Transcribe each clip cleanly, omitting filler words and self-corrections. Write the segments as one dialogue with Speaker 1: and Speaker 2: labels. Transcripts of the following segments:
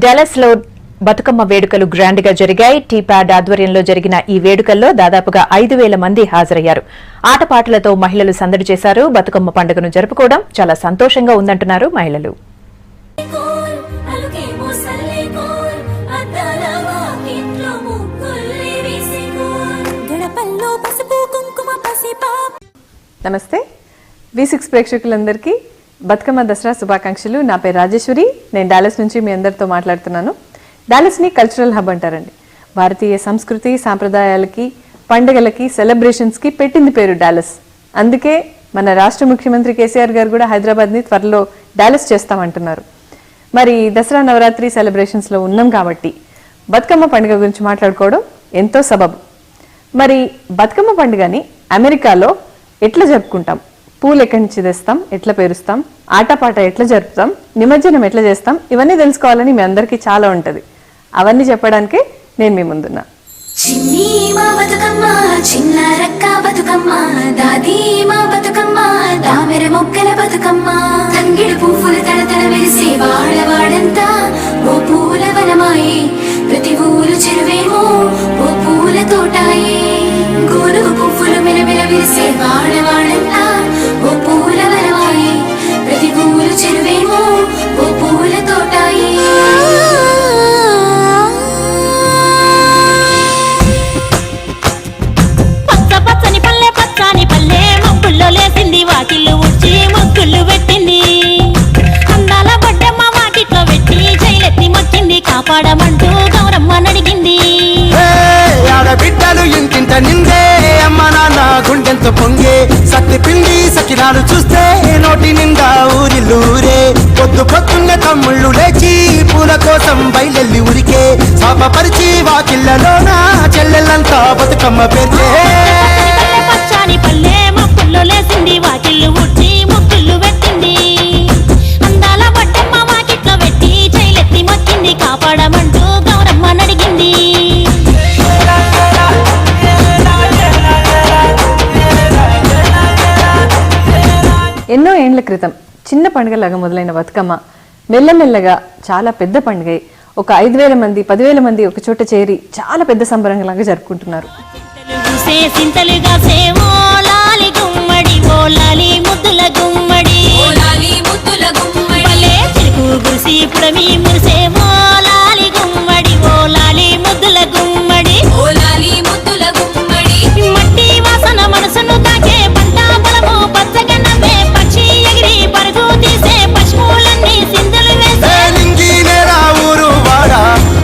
Speaker 1: డాలస్లో బతుకమ్మ వేడుకలు గ్రాండ్ గా జరిగాయి. టీప్యాడ్ ఆధ్వర్యంలో జరిగిన ఈ వేడుకల్లో దాదాపుగా 5,000 మంది హాజరయ్యారు. ఆటపాటలతో మహిళలు సందడి చేశారు. బతుకమ్మ పండుగను జరుపుకోవడం చాలా సంతోషంగా ఉందంటున్నారు మహిళలు.
Speaker 2: నమస్తే, V6 ప్రేక్షకులందరికీ బతుకమ్మ దసరా శుభాకాంక్షలు. నా పేరు రాజేశ్వరి. నేను డాలస్ నుంచి మీ అందరితో మాట్లాడుతున్నాను. డాలస్ని కల్చరల్ హబ్ అంటారండి. భారతీయ సంస్కృతి సాంప్రదాయాలకి, పండుగలకి, సెలబ్రేషన్స్కి పెట్టింది పేరు డాలస్. అందుకే మన రాష్ట్ర ముఖ్యమంత్రి కేసీఆర్ గారు కూడా హైదరాబాద్ని త్వరలో డాలస్ చేస్తామంటున్నారు. మరి దసరా నవరాత్రి సెలబ్రేషన్స్లో ఉన్నాం కాబట్టి బతుకమ్మ పండుగ గురించి మాట్లాడుకోవడం ఎంతో సబబు. మరి బతుకమ్మ పండుగని అమెరికాలో ఎట్లా జరుపుకుంటాం, పూలు ఎక్కడి నుంచి తెస్తాం, ఎట్లా పేరుస్తాం, ఆటపాట ఎట్లా జరుపుతాం, నిమజ్జనం ఎట్లా చేస్తాం, ఇవన్నీ తెలుసుకోవాలని మీ అందరికీ చాలా ఉంటుంది. అవన్నీ చెప్పడానికే నేను మీ ముందున్నా.
Speaker 3: ప్రతి ఊరు చెరువేమో ఓ పూల తోటాయే, గోనుగు పువ్వులు మెలమెల విరిసే వాడవాడంతా ఓ పూల వనమాయే, ప్రతి ఊరు చెరువేమో ఓ పూల తోటాయే. పచ్చ పచ్చని పల్లె పచ్చని పల్లె మొక్కుల్లో లేసింది, వాకిళ్ళు ఉడ్చి మొక్కులు పెట్టింది. అందాల బొడ్డమ్మ వాకిట్లో పెట్టి జైలెత్తి మొక్కింది, కాపాడమంటూ గౌరమ్మ నడిగింది.
Speaker 4: బిడ్డలు ఇంటింట నిందే, అమ్మ నాన్న గుండెంతో పొంగే, సత్తి పిండి సకినాలు చూస్తే నోటి నిండా ఊరిల్లూరే. పొద్దు పొద్దున్న తమ్ముళ్ళు లేచి పూల కోసం బయలెల్లి ఉరికే, శాపపరిచి వాకిళ్ళలోన చెల్లెళ్ళంతా బతుకమ్మ పేర్చే.
Speaker 3: పచ్చని పల్లె మొక్కుల్లో లేసింది, వాకిళ్ళు ఉడ్చి మొక్కులు పెట్టింది. అందాల బొడ్డమ్మ వాకిట్లో పెట్టి జైలెత్తి మొక్కింది, కాపాడమంటూ గౌరమ్మ నడిగింది.
Speaker 2: ఎన్నో ఏండ్ల క్రితం చిన్న పండుగలాగా మొదలైన బతుకమ్మ మెల్లమెల్లగా చాలా పెద్ద పండుగ. ఒక 5,000 మంది 10,000 మంది ఒక చోట చేరి చాలా పెద్ద సంబరంలాగా జరుపుకుంటున్నారు.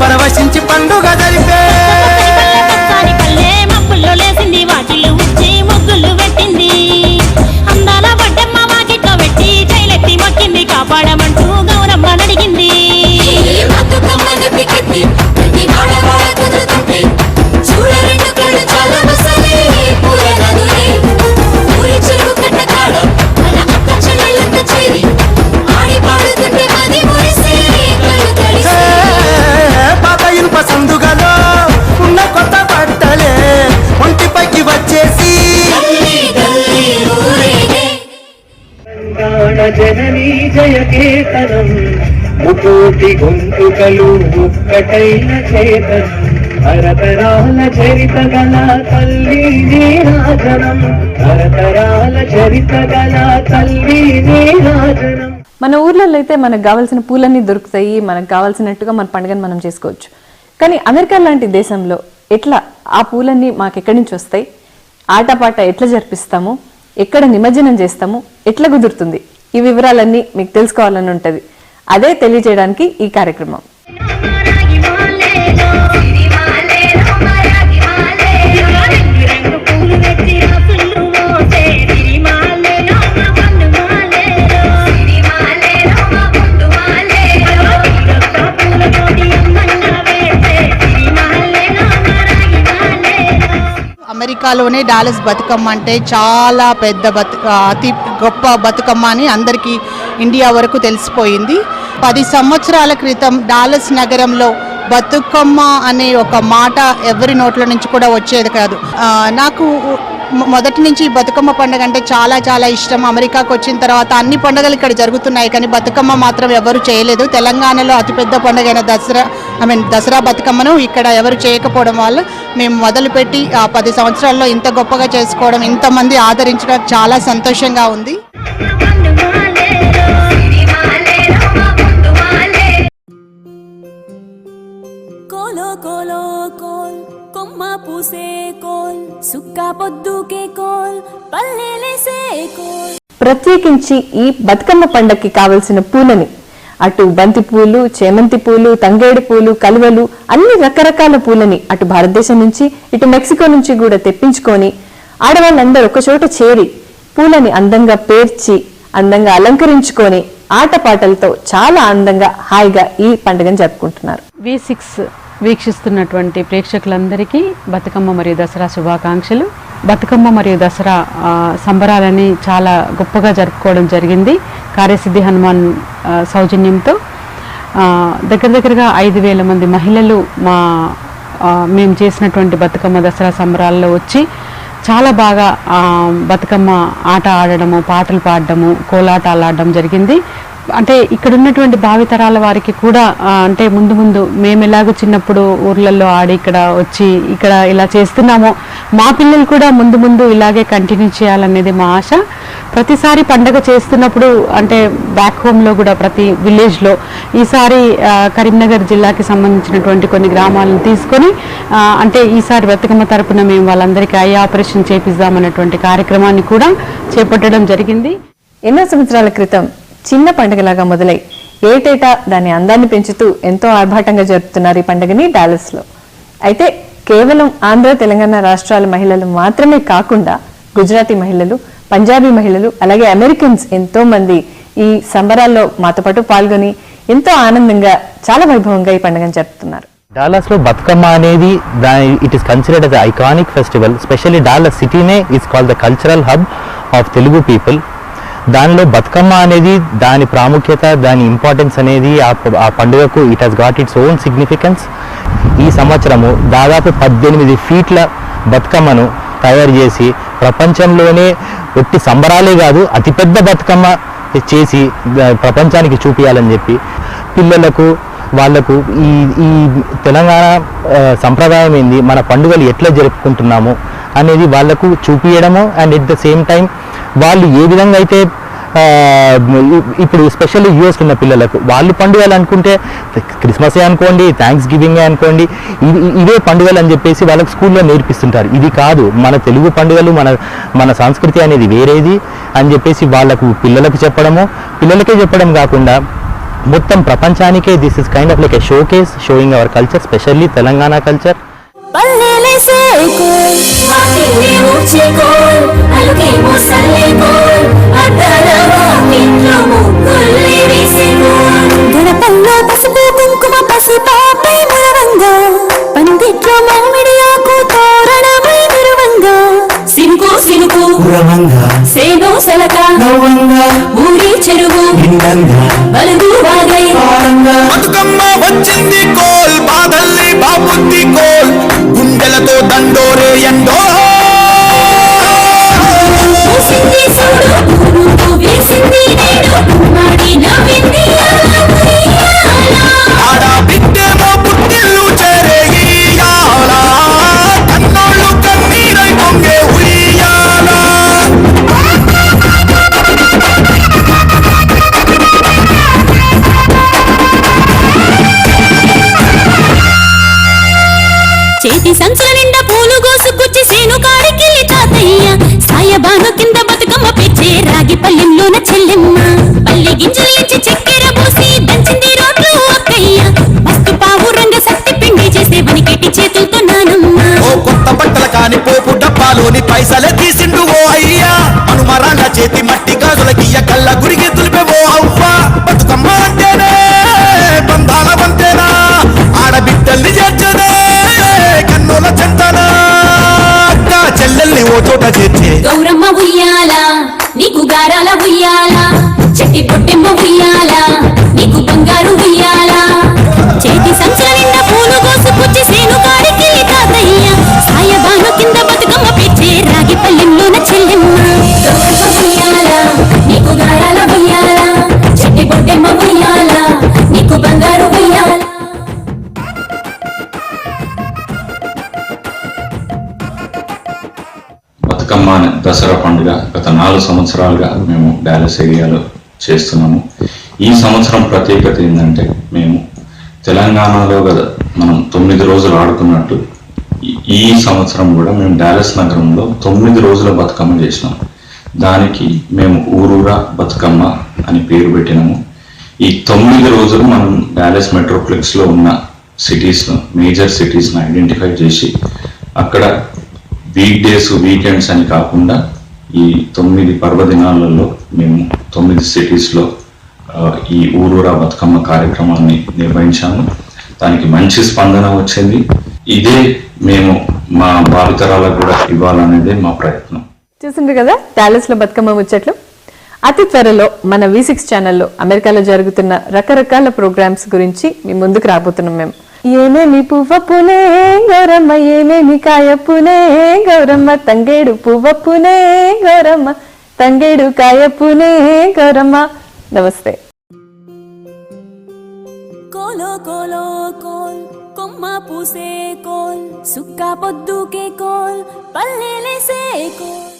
Speaker 4: పరవశించి పండుగ జరిపే
Speaker 3: పల్లె మప్పుల్లో లేసింది, వాకిళ్ళు ఉచ్చి ముగ్గులు పెట్టింది. అందాల బొడ్డమ్మ వాకిట్లో పెట్టి జైలెత్తి మొక్కింది, కాపాడమంటూ గౌరమ్మ నడిగింది.
Speaker 4: సందుగలో ఉన్న కొత్త బట్టలే ఒంటిపైకి వచ్చేసి, జననీ జయకేతనం ముకోటి గొంతుకలు ఒక్కటైన చేతనం, తరతరాల చరిత గల తల్లి నీరాజనం, తరతరాల చరిత గల తల్లి నీరాజనం.
Speaker 2: మన ఊర్లలో అయితే మనకు కావాల్సిన పూలన్నీ దొరుకుతాయి, మనకు కావాల్సినట్టుగా మన పండుగను మనం చేసుకోవచ్చు. కానీ అమెరికా లాంటి దేశంలో ఎట్లా ఆ పూలన్నీ మాకెక్కడి నుంచి వస్తాయి, ఆటపాట ఎట్లా జరిపిస్తాము, ఎక్కడ నిమజ్జనం చేస్తాము, ఎట్లా కుదురుతుంది, ఈ వివరాలన్నీ మీకు తెలుసుకోవాలని ఉంటుంది. అదే తెలియజేయడానికి ఈ కార్యక్రమం.
Speaker 5: అమెరికాలోనే డాలస్ బతుకమ్మ అంటే చాలా పెద్ద అతి గొప్ప బతుకమ్మ అని అందరికీ ఇండియా వరకు తెలిసిపోయింది. 10 సంవత్సరాల క్రితం డాలస్ నగరంలో బతుకమ్మ అనే ఒక మాట ఎవరి నోట్ల నుంచి కూడా వచ్చేది కాదు. నాకు మొదటి నుంచి బతుకమ్మ పండుగ అంటే చాలా చాలా ఇష్టం. అమెరికాకు వచ్చిన తర్వాత అన్ని పండుగలు ఇక్కడ జరుగుతున్నాయి, కానీ బతుకమ్మ మాత్రం ఎవరు చేయలేదు. తెలంగాణలో అతిపెద్ద పండుగైన దసరా బతుకమ్మను ఇక్కడ ఎవరు చేయకపోవడం వల్ల మేము మొదలుపెట్టి 10 సంవత్సరాల్లో ఇంత గొప్పగా చేసుకోవడం, ఇంతమంది ఆదరించడం చాలా సంతోషంగా ఉంది.
Speaker 3: కోలో కోలో కోల్ కొమ్మ పూసే కోల్ సుక్క పొద్దుకే కోల్ పల్లెలేసే కోల్.
Speaker 2: ప్రత్యేకించి ఈ బతుకమ్మ పండక్కి కావలసిన పూలని, అటు బంతి పూలు, చేమంతి పూలు, తంగేడు పూలు, కలువలు, అన్ని రకరకాల పూలని అటు భారతదేశం నుంచి ఇటు మెక్సికో నుంచి కూడా తెప్పించుకొని ఆడవాళ్ళందరూ ఒక చోట చేరి పూలని అందంగా పేర్చి అందంగా అలంకరించుకొని ఆటపాటలతో చాలా అందంగా హాయిగా ఈ పండుగను జరుపుకుంటున్నారు.
Speaker 6: V6 వీక్షిస్తున్నటువంటి ప్రేక్షకులందరికీ బతుకమ్మ మరియు దసరా శుభాకాంక్షలు. బతుకమ్మ మరియు దసరా సంబరాలని చాలా గొప్పగా జరుపుకోవడం జరిగింది కార్యసిద్ధి హనుమాన్ సౌజన్యంతో. దగ్గరగా 5,000 మంది మహిళలు మేము చేసినటువంటి బతుకమ్మ దసరా సంబరాల్లో వచ్చి చాలా బాగా బతుకమ్మ ఆట ఆడడము, పాటలు పాడడము, కోలాటాలు ఆడడం జరిగింది. అంటే ఇక్కడ ఉన్నటువంటి భావితరాల వారికి కూడా అంటే ముందు మేము ఎలాగో చిన్నప్పుడు ఊర్లలో ఆడి ఇక్కడ వచ్చి ఇక్కడ ఇలా చేస్తున్నామో మా పిల్లలు కూడా ముందు ఇలాగే కంటిన్యూ చేయాలనేది మా ఆశ. ప్రతిసారి పండగ చేస్తున్నప్పుడు అంటే బ్యాక్ హోమ్లో కూడా ప్రతి విలేజ్లో ఈసారి కరీంనగర్ జిల్లాకి సంబంధించినటువంటి కొన్ని గ్రామాలను తీసుకొని అంటే ఈసారి బతుకమ్మ తరపున మేము వాళ్ళందరికీ ఐ ఆపరేషన్ చేపిద్దామన్నటువంటి కార్యక్రమాన్ని కూడా చేపట్టడం జరిగింది.
Speaker 2: ఎన్నో సంవత్సరాల క్రితం చిన్న పండుగలాగా మొదలై ఏటేటా దాని అందాన్ని పెంచుతూ ఎంతో ఆర్భాటంగా జరుపుతున్నారు ఈ పండుగని డాలస్ లో. అయితే కేవలం ఆంధ్ర, తెలంగాణ రాష్ట్రాల మహిళలు మాత్రమే కాకుండా గుజరాతీ మహిళలు, పంజాబీ మహిళలు, అలాగే అమెరికన్స్ ఎంతో మంది ఈ సంబరాల్లో మాతో పాటు పాల్గొని ఎంతో ఆనందంగా చాలా వైభవంగా ఈ పండుగను జరుపుతున్నారు.
Speaker 7: డాలస్ లో బతుకమ్మ అనేది it is considered as iconic festival. Specially Dallas సిటీనే is called the cultural hub of Telugu people. దానిలో బతుకమ్మ అనేది దాని ప్రాముఖ్యత, దాని ఇంపార్టెన్స్ అనేది ఆ పండుగకు it has got its own significance. ఈ సంవత్సరము దాదాపు 18 ఫీట్ల బతుకమ్మను తయారు చేసి ప్రపంచంలోనే ఒట్టి సంబరాలే కాదు అతిపెద్ద బతుకమ్మ చేసి ప్రపంచానికి చూపించాలని చెప్పి పిల్లలకు వాళ్లకు ఈ తెలంగాణ సంప్రదాయం ఏంది, మన పండుగలు ఎట్లా జరుపుకుంటున్నాము అనేది వాళ్లకు చూపించడము. And at the same time వాళ్ళు ఏ విధంగా అయితే ఇప్పుడు స్పెషల్లీ యూఎస్లో ఉన్న పిల్లలకు వాళ్ళు పండుగలు అనుకుంటే క్రిస్మసే అనుకోండి, థ్యాంక్స్ గివింగే అనుకోండి, ఇవే పండుగలు అని చెప్పేసి వాళ్ళకి స్కూల్లో నేర్పిస్తుంటారు. ఇది కాదు, మన తెలుగు పండుగలు, మన సంస్కృతి అనేది వేరేది అని చెప్పేసి వాళ్ళకు పిల్లలకు చెప్పడము, పిల్లలకే చెప్పడం కాకుండా మొత్తం ప్రపంచానికే this is kind of like a showcase showing our culture, specially Telangana culture.
Speaker 3: పల్లెలేసే కోల్ వాకిలి ఊడ్చే కోల్ అలుకేమో సల్లే కోల్ అద్దాల వాకిట్లో ముగ్గుల్ని వేసే కోల్ గడపల్లో పసుపు కుంకుమ పసిపాపై మురవంగా పందిట్లో మామిడి ఆకు తోరణమై మురవంగా సినుకు సినుకు సేను సలక ఊరి చెరువు బలుగు వాగై
Speaker 4: బతుకమ్మ వచ్చింది కోల్ బాధల్ని బాబుద్ది కోల్ గుండెలతో దండోరే ఎండో
Speaker 3: పూసింది సూడు పూలు వేసింది నేడు మాడి నవ్వింది
Speaker 4: ఆడ బిడ్డేమో పుట్టిల్లు చేరే ఇయ్యాల కన్నోళ్ళు కన్నీరై పొంగే ఉయ్యాల.
Speaker 3: చేతి సంచుల నిండా పూలు గోసుకొచ్చి సేను కాడికెళ్ళి తాతయ్య సాయబాను కింద బతుకమ్మ పెచ్చే రాగి పల్లెంలోన చెల్లెమ్మ పల్లె గింజలు ఇచ్చి చక్కెర పోసి దంచింది రోడ్లు అక్కయ్య మస్తు పావు రంగ సత్తి పిండి చేసే వనికెట్టి చేతులతో నానమ్మ.
Speaker 4: ఓ కొత్త బట్టల కాని పోపు డబ్బాలోని పైసలే తీసిండు ఓ అయ్యా, అనుమరాళ్ళ చేతి మట్టి గాజులకియ్య కళ్ళ గురికి తులిపే ఓ అవ్వ. బతుకమ్మ అంటేనే బంధాల వంతేనా, ఆడబిడ్డల్ని చేర్చనే కన్నుల చెంతనా, అక్క చెల్లెల్ని ఓ చోట చేర్చే
Speaker 3: గౌరమ్మ ఉయ్యాల నీకు గారాల ఉయ్యాల, చెట్టి పొట్టెమ్మ ఉయ్యాల నీకు బంగారు ఉయ్యాల. చేతి సంచుల నిండా పూలు కోసుకొచ్చి సేను కాడికెళ్ళి తాతయ్య సాయబాను కింద బతుకమ్మ పెచ్చే రాగి పల్లె
Speaker 8: బతుకమ్మ దసరా పండుగ గత 4 సంవత్సరాలుగా మేము డాలస్ ఏరియాలో చేస్తున్నాము. ఈ సంవత్సరం ప్రత్యేకత ఏంటంటే, మేము తెలంగాణలో కదా మనం 9 రోజులు ఆడుకున్నట్టు ఈ సంవత్సరం కూడా మేము డాలస్ నగరంలో 9 రోజుల బతుకమ్మ చేసినాము. దానికి మేము ఊరూరా బతుకమ్మ అని పేరు పెట్టినాము. ఈ 9 రోజులు మనం డాలస్ మెట్రోప్లెక్స్లో ఉన్న సిటీస్ను, మేజర్ సిటీస్ను ఐడెంటిఫై చేసి అక్కడ వీక్ డేస్, వీకెండ్స్ అని కాకుండా ఈ 9 పర్వదినాలలో మేము 9 సిటీస్లో ఈ ఊరూరా బతుకమ్మ కార్యక్రమాన్ని నిర్వహించాము. దానికి మంచి స్పందన వచ్చింది. ఇదే మేము మా భావితరాలకు కూడా ఇవ్వాలనేదే మా ప్రయత్నం.
Speaker 2: చూసిండ్రు కదా డాలస్ లో బతుకమ్మ ముచ్చట్లు. అతి త్వరలో మన V6 ఛానల్లో అమెరికాలో జరుగుతున్న రకరకాల ప్రోగ్రామ్స్ గురించి మీ ముందుకు రాబోతున్నాం మేము. ఏనేమి పువ్వ పునే గౌరమ్మ, ఏనేమి కాయ పునే గౌరమ్మ, తంగేడు పువ్వ పునే గౌరమ్మ, తంగేడు కాయ పునే గౌరమ్మ. నమస్తే.
Speaker 3: కోలో కోలో కోల్ కొమ్మ పూసే కోల్ సుక్క పొద్దుకే కోల్ పల్లెలేసే కోల్